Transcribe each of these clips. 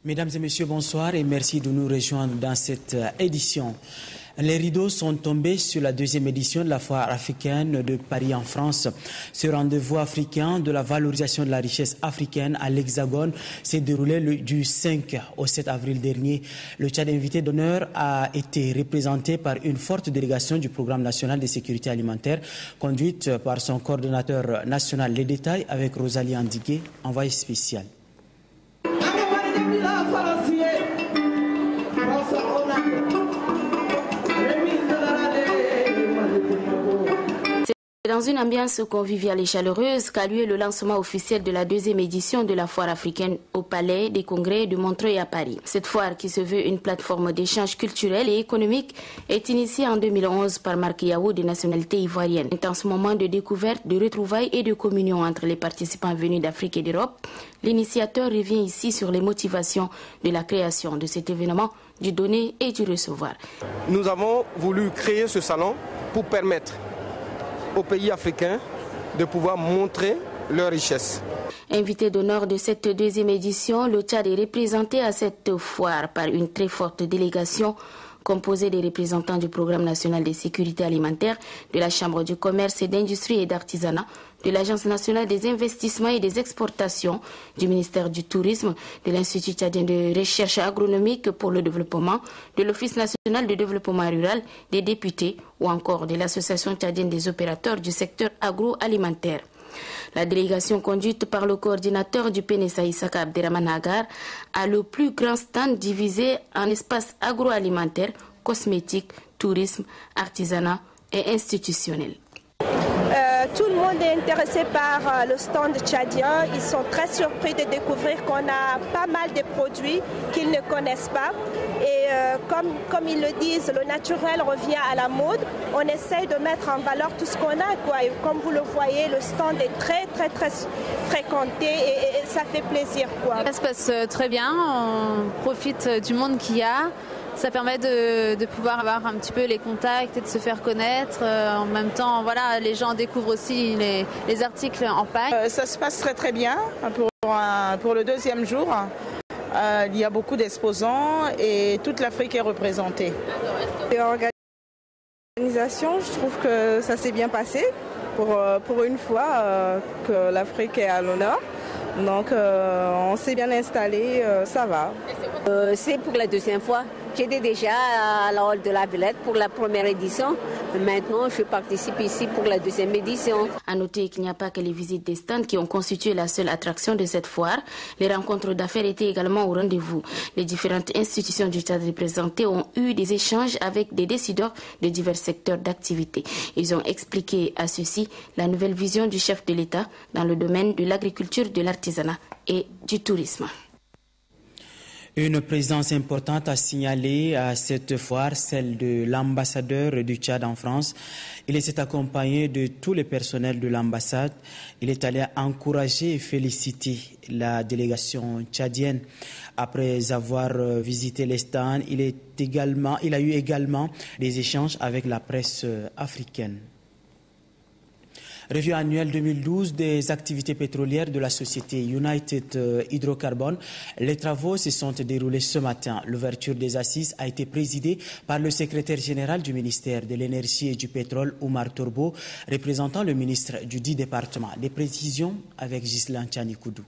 Mesdames et messieurs, bonsoir et merci de nous rejoindre dans cette édition. Les rideaux sont tombés sur la deuxième édition de la foire africaine de Paris en France. Ce rendez-vous africain de la valorisation de la richesse africaine à l'Hexagone s'est déroulé du 5 au 7 avril dernier. Le Tchad invité d'honneur a été représenté par une forte délégation du Programme national de sécurité alimentaire, conduite par son coordonnateur national. Les détails avec Rosalie Andigué, envoyée spéciale. Dans une ambiance conviviale et chaleureuse qu'a lieu le lancement officiel de la deuxième édition de la foire africaine au Palais des Congrès de Montreuil à Paris. Cette foire, qui se veut une plateforme d'échange culturel et économique, est initiée en 2011 par Marc Yaou de nationalité ivoirienne. C'est en ce moment de découverte, de retrouvailles et de communion entre les participants venus d'Afrique et d'Europe. L'initiateur revient ici sur les motivations de la création de cet événement, du donner et du recevoir. Nous avons voulu créer ce salon pour permettre aux pays africains de pouvoir montrer leurs richesses. Invité d'honneur de cette deuxième édition, le Tchad est représenté à cette foire par une très forte délégation composée des représentants du Programme national de sécurité alimentaire, de la Chambre du commerce et d'industrie et d'artisanat, de l'Agence nationale des investissements et des exportations, du ministère du tourisme, de l'Institut tchadien de recherche agronomique pour le développement, de l'Office national de développement rural, des députés ou encore de l'Association tchadienne des opérateurs du secteur agroalimentaire. La délégation conduite par le coordinateur du PNSA Issaka Abderrahmane Agar a le plus grand stand divisé en espaces agroalimentaires, cosmétiques, tourisme, artisanat et institutionnel. Tout le monde est intéressé par le stand tchadien. Ils sont très surpris de découvrir qu'on a pas mal de produits qu'ils ne connaissent pas. Et comme ils le disent, le naturel revient à la mode. On essaye de mettre en valeur tout ce qu'on a, quoi. Et comme vous le voyez, le stand est très fréquenté et ça fait plaisir, quoi. Ça se passe très bien. On profite du monde qu'il y a. Ça permet de pouvoir avoir un petit peu les contacts et de se faire connaître. En même temps, voilà, les gens découvrent aussi les articles en paille. Ça se passe très bien pour le deuxième jour. Il y a beaucoup d'exposants et toute l'Afrique est représentée. L'organisation, je trouve que ça s'est bien passé pour une fois que l'Afrique est à l'honneur. Donc on s'est bien installé, ça va. C'est pour la deuxième fois. J'étais déjà à la Hall de la Villette pour la première édition. Maintenant, je participe ici pour la deuxième édition. À noter qu'il n'y a pas que les visites des stands qui ont constitué la seule attraction de cette foire. Les rencontres d'affaires étaient également au rendez-vous. Les différentes institutions du Tchad représentées ont eu des échanges avec des décideurs de divers secteurs d'activité. Ils ont expliqué à ceux-ci la nouvelle vision du chef de l'État dans le domaine de l'agriculture, de l'artisanat et du tourisme. Une présence importante à signaler à cette foire, celle de l'ambassadeur du Tchad en France. Il s'est accompagné de tous les personnels de l'ambassade. Il est allé encourager et féliciter la délégation tchadienne. Après avoir visité les stands, il a eu également des échanges avec la presse africaine. Revue annuelle 2012 des activités pétrolières de la société United Hydrocarbon. Les travaux se sont déroulés ce matin. L'ouverture des assises a été présidée par le secrétaire général du ministère de l'Énergie et du Pétrole, Oumar Torbo, représentant le ministre du dit département. Des précisions avec Ghislain Tchanikoudou.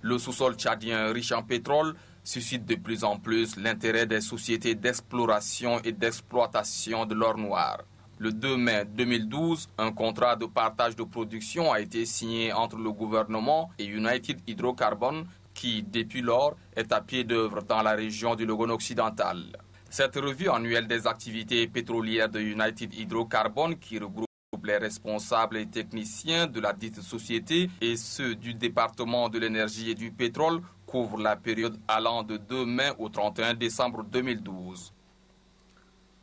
Le sous-sol tchadien riche en pétrole suscite de plus en plus l'intérêt des sociétés d'exploration et d'exploitation de l'or noir. Le 2 mai 2012, un contrat de partage de production a été signé entre le gouvernement et United Hydrocarbon qui, depuis lors, est à pied d'œuvre dans la région du Logone occidental. Cette revue annuelle des activités pétrolières de United Hydrocarbon, qui regroupe les responsables et techniciens de la dite société et ceux du département de l'énergie et du pétrole, couvre la période allant de 2 mai au 31 décembre 2012.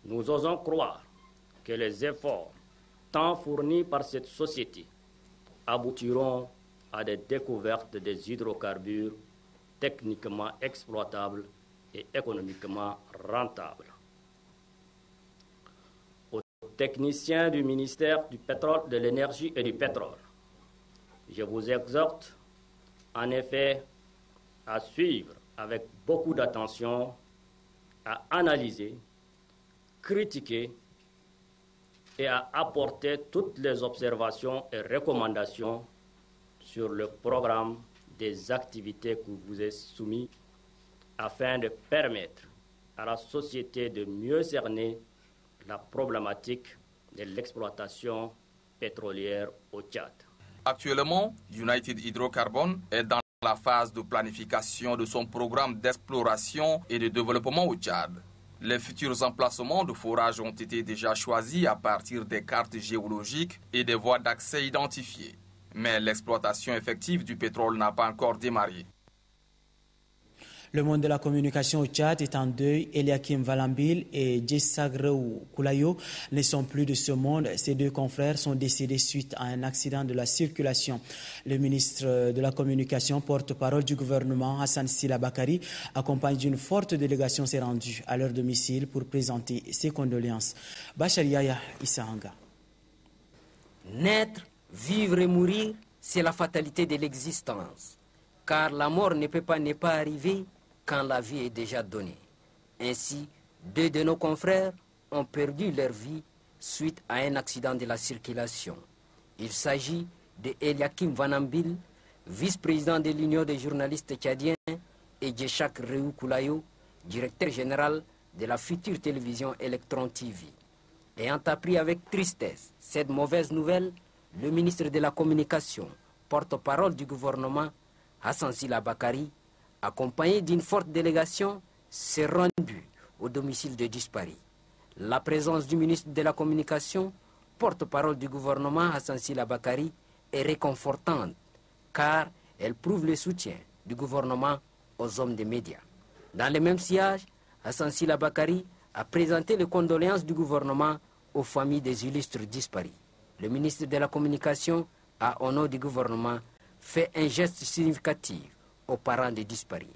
Nous osons croire que les efforts tant fournis par cette société aboutiront à des découvertes des hydrocarbures techniquement exploitables et économiquement rentables. Aux techniciens du ministère du pétrole, de l'énergie et du pétrole, je vous exhorte en effet à suivre avec beaucoup d'attention à analyser, critiquer et à apporter toutes les observations et recommandations sur le programme des activités que vous est soumis afin de permettre à la société de mieux cerner la problématique de l'exploitation pétrolière au Tchad. Actuellement, United Hydrocarbon est dans la phase de planification de son programme d'exploration et de développement au Tchad. Les futurs emplacements de forage ont été déjà choisis à partir des cartes géologiques et des voies d'accès identifiées. Mais l'exploitation effective du pétrole n'a pas encore démarré. Le monde de la communication au Tchad est en deuil. Eliakim Valambil et Djessagrou Koulayo ne sont plus de ce monde. Ces deux confrères sont décédés suite à un accident de la circulation. Le ministre de la communication, porte-parole du gouvernement, Hassan Sila Bakari, accompagné d'une forte délégation, s'est rendu à leur domicile pour présenter ses condoléances. Bachar Yaya Issahanga. Naître, vivre et mourir, c'est la fatalité de l'existence. Car la mort ne peut pas ne pas arriver quand la vie est déjà donnée. Ainsi, deux de nos confrères ont perdu leur vie suite à un accident de la circulation. Il s'agit de Eliakim Vanambil, vice-président de l'Union des journalistes tchadiens, et Djeshak Réou Koulayo, directeur général de la future télévision Electron TV. Ayant appris avec tristesse cette mauvaise nouvelle, le ministre de la Communication, porte-parole du gouvernement, Hassan Sila Bakari, accompagné d'une forte délégation, s'est rendu au domicile de disparus. La présence du ministre de la Communication, porte-parole du gouvernement Hassan Sila Bakari, est réconfortante car elle prouve le soutien du gouvernement aux hommes des médias. Dans le même sillage, Hassan Sila Bakari a présenté les condoléances du gouvernement aux familles des illustres disparus. Le ministre de la Communication a, au nom du gouvernement, fait un geste significatif aux parents des disparus.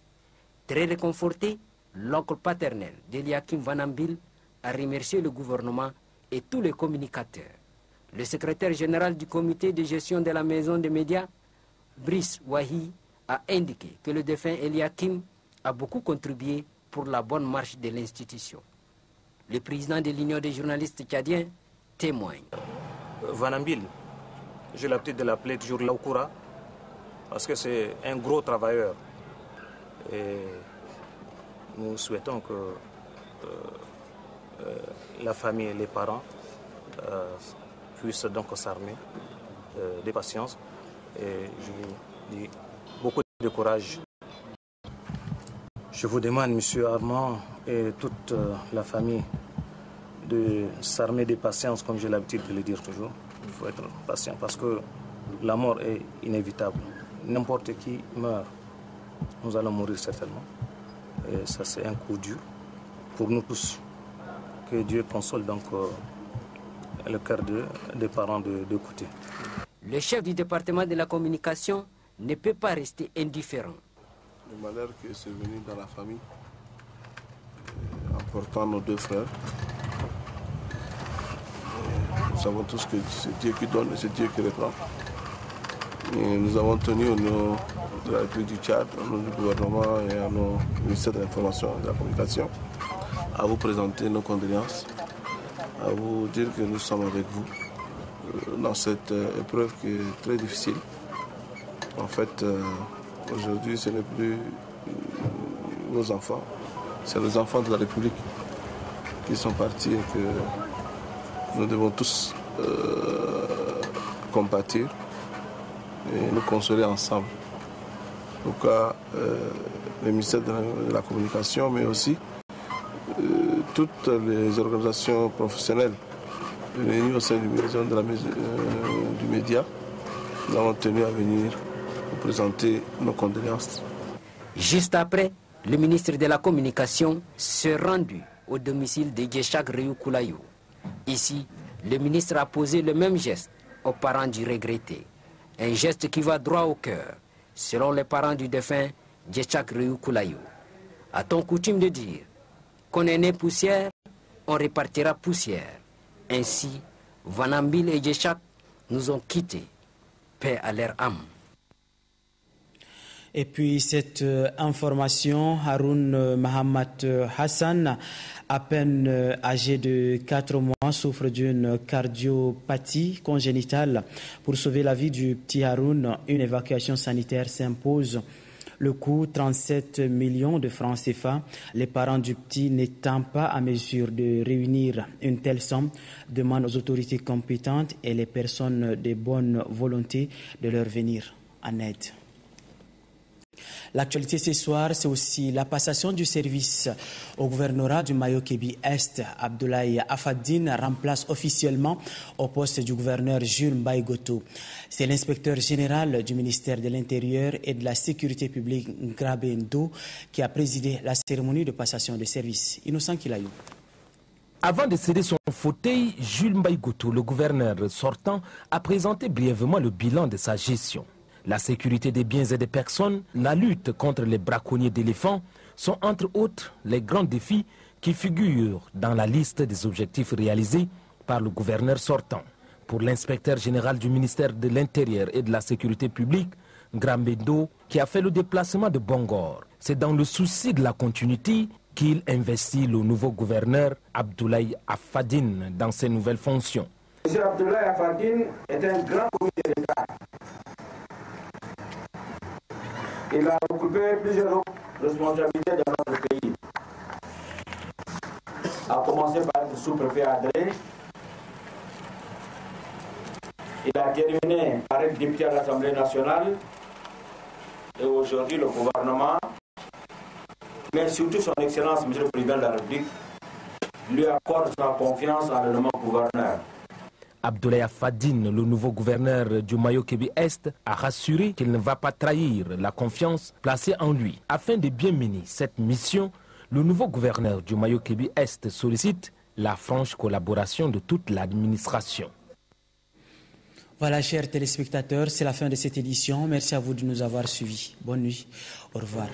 Très réconforté, l'oncle paternel d'Eliakim Vanambil a remercié le gouvernement et tous les communicateurs. Le secrétaire général du comité de gestion de la maison des médias, Brice Wahi, a indiqué que le défunt Eliakim a beaucoup contribué pour la bonne marche de l'institution. Le président de l'Union des journalistes tchadiens témoigne. Vanambil, j'ai l'habitude de l'appeler toujours Laokoura, parce que c'est un gros travailleur. Et nous souhaitons que la famille et les parents puissent donc s'armer de patience. Et je vous dis beaucoup de courage. Je vous demande, M. Armand et toute la famille, de s'armer de patience, comme j'ai l'habitude de le dire toujours. Il faut être patient parce que la mort est inévitable. N'importe qui meurt, nous allons mourir certainement. Et ça, c'est un coup dur pour nous tous. Que Dieu console donc le cœur des parents de côté. Le chef du département de la communication ne peut pas rester indifférent. Le malheur qui est survenu dans la famille, en nos deux frères. Nous savons tous que c'est Dieu qui donne et c'est Dieu qui reprend. Et nous avons tenu au nom de la République du Tchad, au nom du gouvernement et à nos ministères de l'Information et de la Communication, à vous présenter nos condoléances, à vous dire que nous sommes avec vous dans cette épreuve qui est très difficile. En fait, aujourd'hui, ce n'est plus nos enfants, c'est les enfants de la République qui sont partis et que nous devons tous compatir et nous consoler ensemble. En tout cas, le ministère de la Communication, mais aussi toutes les organisations professionnelles réunies au sein du maison du média, nous avons tenu à venir vous présenter nos condoléances. Juste après, le ministre de la Communication s'est rendu au domicile de Djeshak Réou Koulayo. Ici, le ministre a posé le même geste aux parents du regretté. Un geste qui va droit au cœur, selon les parents du défunt Djeshak Réou Koulayo. A-t-on coutume de dire qu'on est né poussière, on repartira poussière. Ainsi, Vanambil et Djeshak nous ont quittés. Paix à leur âme. Et puis cette information, Haroun Mohamed Hassan, à peine âgé de 4 mois, souffre d'une cardiopathie congénitale. Pour sauver la vie du petit Haroun, une évacuation sanitaire s'impose. Le coût, 37 millions de francs CFA. Les parents du petit n'étant pas à mesure de réunir une telle somme, demandent aux autorités compétentes et les personnes de bonne volonté de leur venir en aide. L'actualité ce soir, c'est aussi la passation du service au gouvernorat du Mayo-Kébi-Est. Abdoulaye Afadine remplace officiellement au poste du gouverneur Jules Mbaye-Goto. C'est l'inspecteur général du ministère de l'Intérieur et de la Sécurité publique, Ngrabe Ndo, qui a présidé la cérémonie de passation de service. Innocent Kilayou. Avant de céder son fauteuil, Jules Mbaye-Goto, le gouverneur sortant, a présenté brièvement le bilan de sa gestion. La sécurité des biens et des personnes, la lutte contre les braconniers d'éléphants sont entre autres les grands défis qui figurent dans la liste des objectifs réalisés par le gouverneur sortant. Pour l'inspecteur général du ministère de l'Intérieur et de la Sécurité publique, Ngrambendo, qui a fait le déplacement de Bangor, c'est dans le souci de la continuité qu'il investit le nouveau gouverneur Abdoulaye Afadine dans ses nouvelles fonctions. M. Abdoulaye Afadine est un grand commissaire d'État. Il a occupé plusieurs responsabilités dans notre pays. A commencé par être sous-préfet à Adré. Il a terminé par être député à l'Assemblée nationale. Et aujourd'hui, le gouvernement, mais surtout son Excellence, M. le Président de la République, lui accorde sa confiance en le nommant gouverneur. Abdoulaye Afadine, le nouveau gouverneur du Mayo-Kébi-Est, a rassuré qu'il ne va pas trahir la confiance placée en lui. Afin de bien mener cette mission, le nouveau gouverneur du Mayo-Kébi-Est sollicite la franche collaboration de toute l'administration. Voilà, chers téléspectateurs, c'est la fin de cette édition. Merci à vous de nous avoir suivis. Bonne nuit. Au revoir.